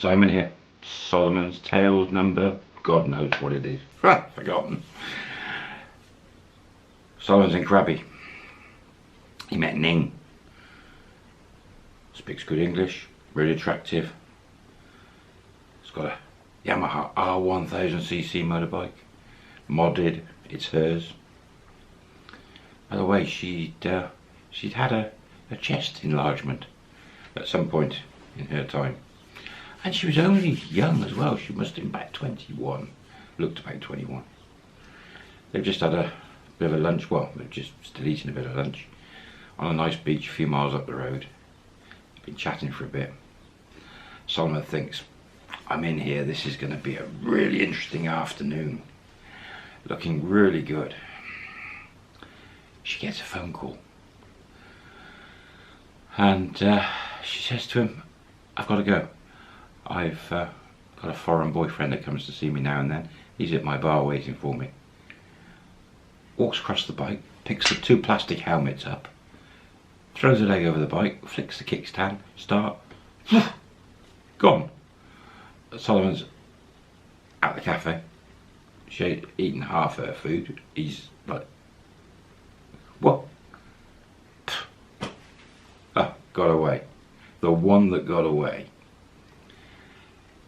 Simon here. Solomon's Tales number, God knows what it is. Forgotten. Solomon's in Krabi. He met Ning. Speaks good English, really attractive. He's got a Yamaha R1000cc motorbike. Modded, it's hers. By the way, she'd had a chest enlargement at some point in her time. And she was only young as well. She must have been about 21. Looked about 21. They've just had a bit of a lunch. Well, they've just still eating a bit of lunch on a nice beach a few miles up the road. Been chatting for a bit. Solomon thinks, I'm in here. This is going to be a really interesting afternoon. Looking really good. She gets a phone call. And she says to him, I've got to go. I've got a foreign boyfriend that comes to see me now and then. He's at my bar waiting for me. Walks across the bike, picks the 2 plastic helmets up, throws a leg over the bike, flicks the kickstand, start, gone. Solomon's at the cafe. She'd eaten half her food. He's like, what? Oh, got away. The one that got away.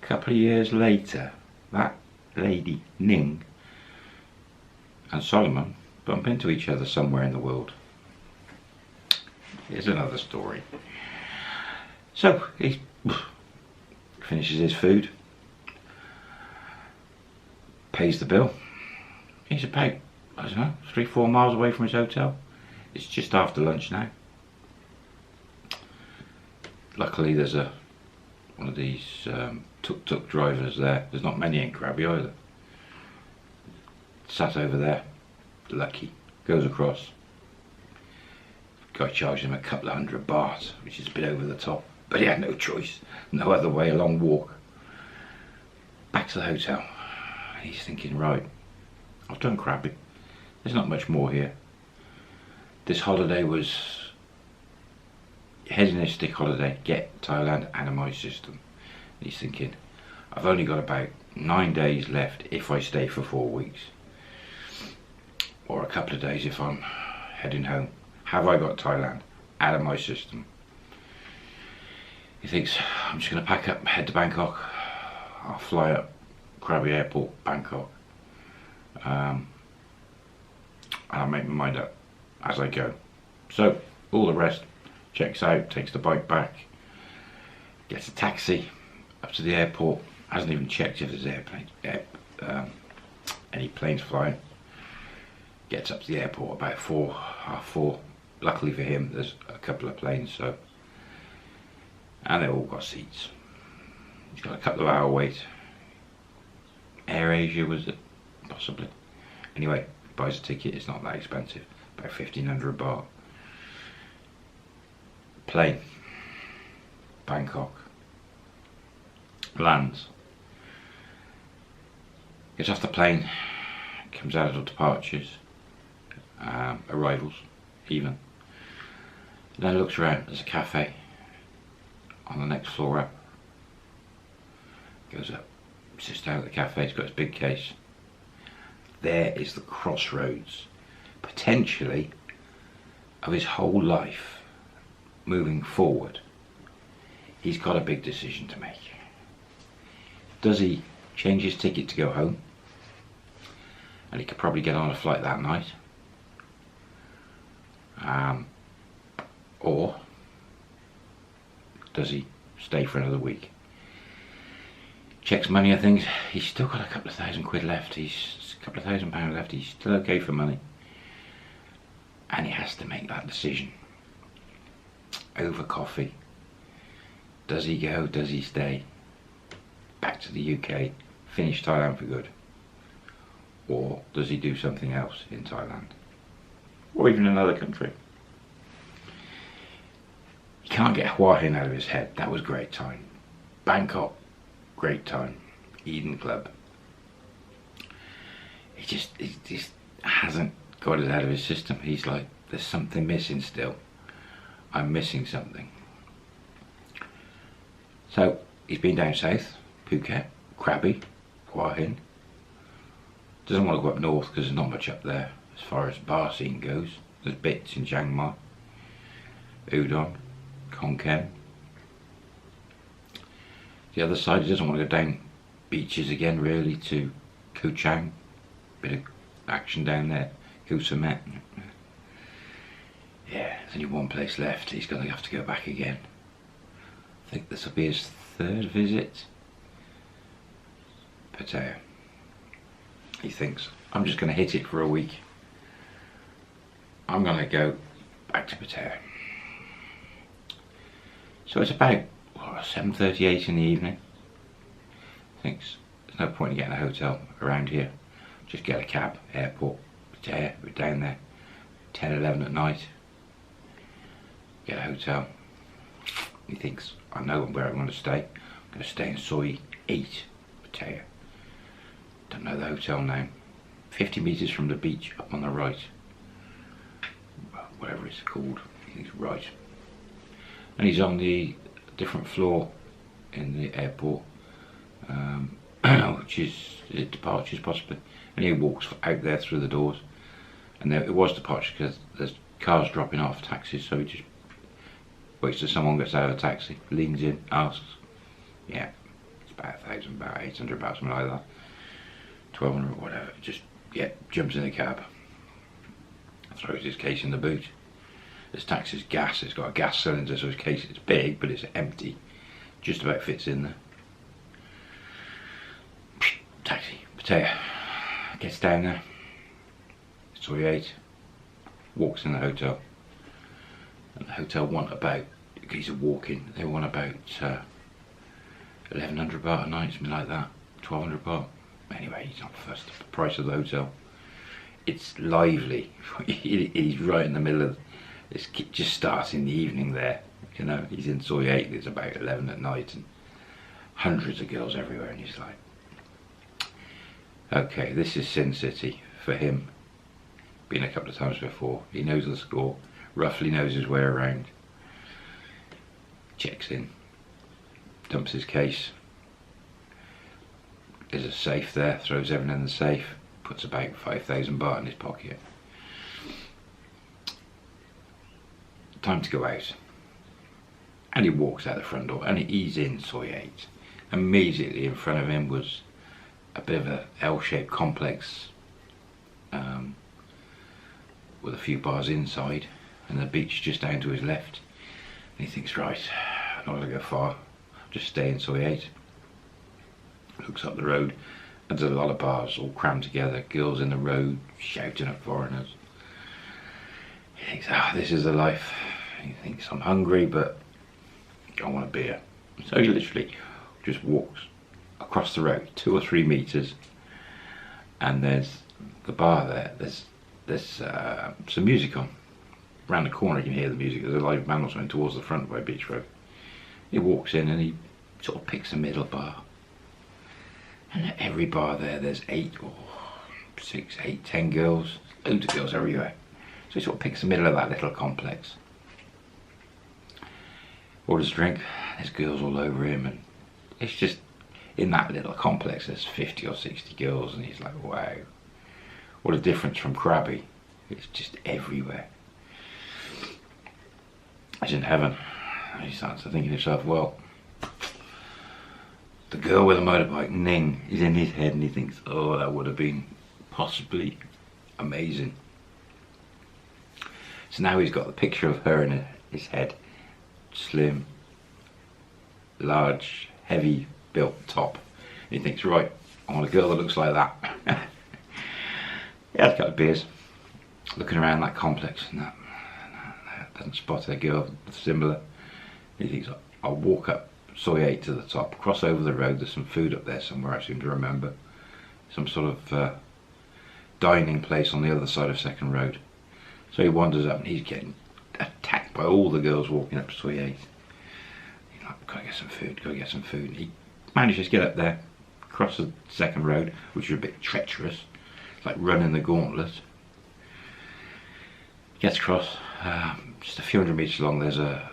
A couple of years later, that lady, Ning, and Solomon bump into each other somewhere in the world. Here's another story. So, he finishes his food, pays the bill. He's about, I don't know, 3-4 miles away from his hotel. It's just after lunch now. Luckily there's one of these tuk-tuk drivers there. There's not many in Krabi either. Sat over there, lucky, goes across. Guy charged him a couple of $100, which is a bit over the top, but he had no choice, no other way, a long walk. Back to the hotel. He's thinking, right, I've done Krabi. There's not much more here. This holiday was hedonistic holiday, get Thailand out of my system. He's thinking, I've only got about 9 days left if I stay for 4 weeks. Or a couple of days if I'm heading home. Have I got Thailand out of my system? He thinks, I'm just going to pack up, head to Bangkok. I'll fly up Krabi Airport, Bangkok. And I'll make my mind up as I go. So, all the rest, checks out, takes the bike back, gets a taxi up to the airport, hasn't even checked if there's any planes flying. Gets up to the airport about 4, half 4. Luckily for him, there's a couple of planes, so, and they've all got seats. He's got a couple of hour wait. Air Asia was it? Possibly. Anyway, buys a ticket, it's not that expensive, about 1,500 baht. Plane, Bangkok, lands, gets off the plane, comes out of departures, arrivals even, then looks around. There's a cafe on the next floor up, goes up, sits down at the cafe. He's got his big case. There is the crossroads, potentially, of his whole life. Moving forward, he's got a big decision to make. Does he change his ticket to go home? And he could probably get on a flight that night. Or does he stay for another week? Checks money and things. He's still got a couple of £1,000 left. He's a couple of £1,000 left. He's still okay for money. And he has to make that decision. Over coffee. Does he go? Does he stay? Back to the UK, finish Thailand for good? Or does he do something else in Thailand? Or even another country? He can't get Hua Hin out of his head. That was great time. Bangkok, great time. Eden Club. He just hasn't got it out of his system. He's like, there's something missing still. I'm missing something. So he's been down south, Phuket, Krabi, Hua Hin. Doesn't want to go up north because there's not much up there as far as bar scene goes. There's bits in Chiang Mai, Udon, Khon Kaen. The other side, he doesn't want to go down beaches again really to Koh Chang. Bit of action down there, Koh Samet. Yeah, there's only one place left. He's going to have to go back again. I think this will be his third visit. Pattaya. He thinks, I'm just going to hit it for a week. I'm going to go back to Pattaya. So it's about 7:38 in the evening. Thinks there's no point in getting a hotel around here. Just get a cab, airport, Pattaya, we're down there. 10, 11 at night. Get a hotel. He thinks, I know where I'm going to stay. I'm going to stay in Soi 8, Pattaya. Don't know the hotel name. 50 metres from the beach up on the right. Whatever it's called, he thinks right. And he's on the different floor in the airport, which is departures possibly. And he walks out there through the doors. And there it was departure because there's cars dropping off, taxis, so he just waits till someone gets out of a taxi, leans in, asks. Yeah, it's about 1,000 baht, 800 baht, something like that. 1,200, whatever. Just, yeah, jumps in the cab. Throws his case in the boot. This taxi's gas, it's got a gas cylinder, so his case is big, but it's empty. Just about fits in there. Taxi, Pattaya. Gets down there. Soi 8. Walks in the hotel. And the hotel want about, he's walking, they want about 1,100 baht a night, something like that. 1,200 baht. Anyway, he's not fussed. The price of the hotel. It's lively. He's right in the middle of this. Just starts in the evening there. You know, he's in Soi 8. It's about 11 at night, and hundreds of girls everywhere. And he's like, okay, this is Sin City for him. Been a couple of times before. He knows the score. Roughly knows his way around. Checks in. Dumps his case. There's a safe there. Throws everything in the safe. Puts about 5,000 baht in his pocket. Time to go out. And he walks out the front door and he's in Soi 8. Immediately in front of him was a bit of a L-shaped complex with a few bars inside and the beach just down to his left. And he thinks, right, I'm not going to go far. Just stay in Soi 8. Looks up the road. And there's a lot of bars all crammed together, girls in the road shouting at foreigners. He thinks, this is the life. He thinks, I'm hungry, but I want a beer. So he literally just walks across the road 2 or 3 meters, and there's the bar there. There's some music on. Round the corner you can hear the music. There's a live band or something towards the front by Beach Road. He walks in and he sort of picks a middle bar. And at every bar there, there's 8 or 6, 8, 10 girls. Loads of girls everywhere. So he sort of picks the middle of that little complex. Orders a drink. There's girls all over him. And it's just, in that little complex, there's 50 or 60 girls. And he's like, wow. What a difference from Krabi. It's just everywhere. He's in heaven. And he starts to think to himself, well, the girl with a motorbike, Ning, is in his head and he thinks, oh, that would have been possibly amazing. So now he's got the picture of her in his head. Slim, large, heavy built top. And he thinks, right, I want a girl that looks like that. He has a couple of beers, looking around that complex and that doesn't spot a girl similar. He thinks, I'll walk up Soi 8 to the top, cross over the road. There's some food up there somewhere, I seem to remember. Some sort of dining place on the other side of Second Road. So he wanders up and he's getting attacked by all the girls walking up Soi 8. He's like, gotta get some food, gotta get some food. And he manages to get up there, cross the Second Road, which is a bit treacherous. It's like running the gauntlet. Gets across, just a few hundred meters along, there's a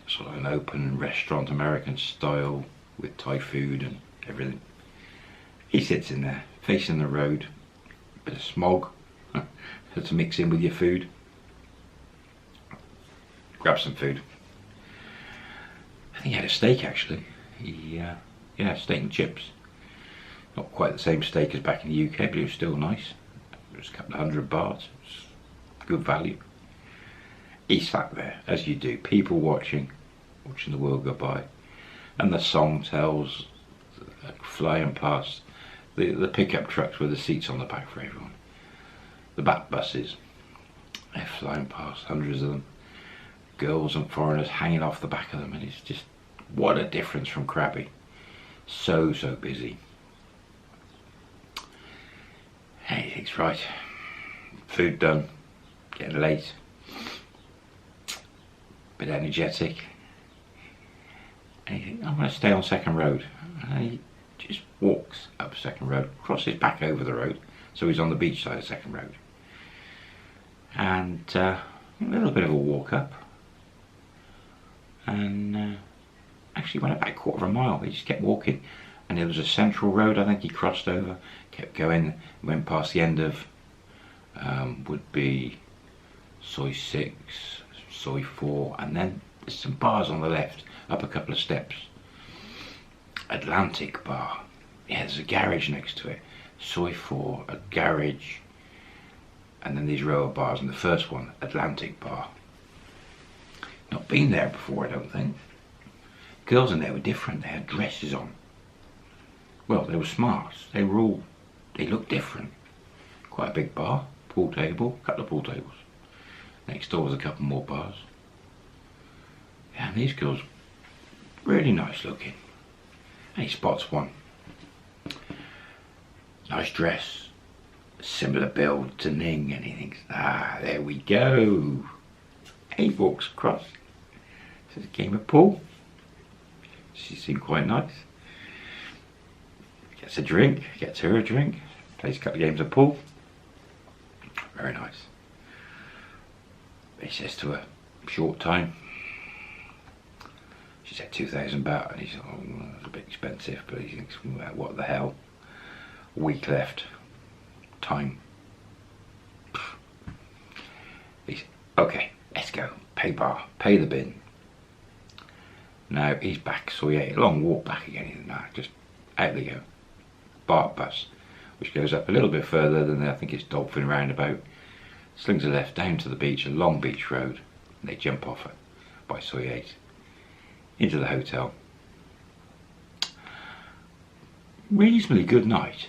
sort of an open restaurant, American style with Thai food and everything. He sits in there, facing the road, bit of smog to mix in with your food. Grab some food. I think he had a steak actually. Yeah, steak and chips. Not quite the same steak as back in the UK, but it was still nice. It was a couple of $100. It was good value. He sat there, as you do, people watching the world go by, and the song tells, flying past, the pickup trucks with the seats on the back for everyone, the back buses, they're flying past, hundreds of them, girls and foreigners hanging off the back of them, and it's just, what a difference from Krabi. So busy. And he thinks, right, food done, getting late, bit energetic, and he thinks, I'm going to stay on Second Road. And he just walks up Second Road, crosses back over the road, so he's on the beach side of Second Road, and a little bit of a walk up, and actually went about a quarter of a mile. He just kept walking, and there was a central road I think he crossed over, kept going, went past the end of would be Soi 6, Soi 4, and then there's some bars on the left, up a couple of steps. Atlantic bar, yeah, there's a garage next to it. Soi 4, a garage, and then these row of bars, and the first one, Atlantic bar. Not been there before, I don't think. Girls in there were different, they had dresses on. Well, they were smart, they looked different. Quite a big bar, pool table, a couple of pool tables. Next door was a couple more bars. Yeah, and these girls, really nice looking. And he spots one. Nice dress, similar build to Ning, and he thinks, there we go. And he walks across, says, a game of pool. She seemed quite nice. Gets a drink, gets her a drink, plays a couple of games of pool. Very nice. He says to her, short time. She said 2,000 baht, and he said, oh, that's a bit expensive, but he thinks, well, what the hell? A week left. Time. He said, okay, let's go. Pay bar, pay the bin. Now he's back, so yeah, a long walk back again, just out they go. BART bus, which goes up a little bit further than I think it's Dolphin Roundabout. Slings a left down to the beach, a long beach road, and they jump off it by Soi 8 into the hotel. Reasonably good night.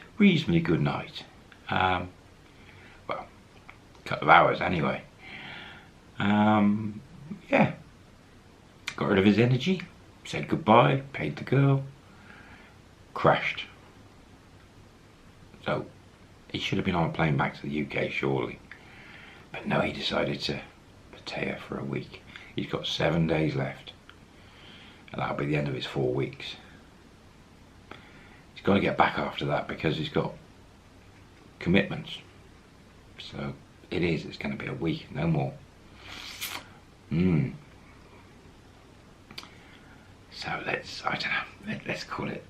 Well, a couple of hours anyway. Yeah, got rid of his energy, said goodbye, paid the girl, crashed. So he should have been on a plane back to the UK surely, but no, he decided to Pattaya for a week. He's got 7 days left, and that'll be the end of his 4 weeks. He's got to get back after that because he's got commitments. So it's going to be a week, no more. So let's call it,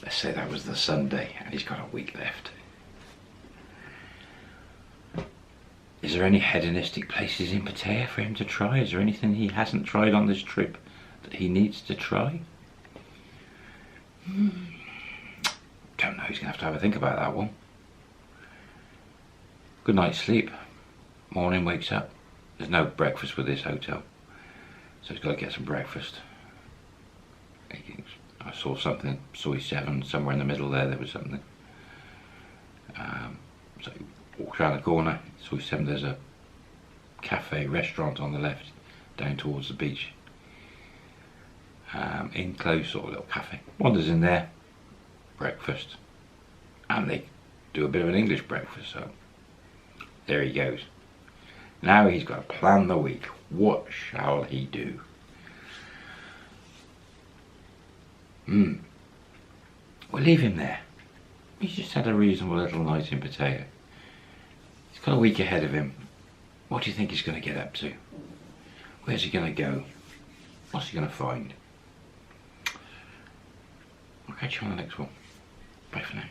let's say that was the Sunday and he's got a week left. Is there any hedonistic places in Pattaya for him to try? Is there anything he hasn't tried on this trip that he needs to try? Don't know, he's going to have a think about that one. Good night's sleep. Morning, wakes up. There's no breakfast with this hotel, so he's got to get some breakfast. I saw something, Soi 7, somewhere in the middle there was something. So he walks around the corner, Soi 7, there's a cafe, restaurant on the left, down towards the beach. Enclosed sort of little cafe. Wanders in there, breakfast, and they do a bit of an English breakfast, so there he goes. Now he's got to plan the week. What shall he do? We'll leave him there. He's just had a reasonable little night in Pattaya. He's got a week ahead of him. What do you think he's going to get up to? Where's he going to go? What's he going to find? I'll catch you on the next one. Bye for now.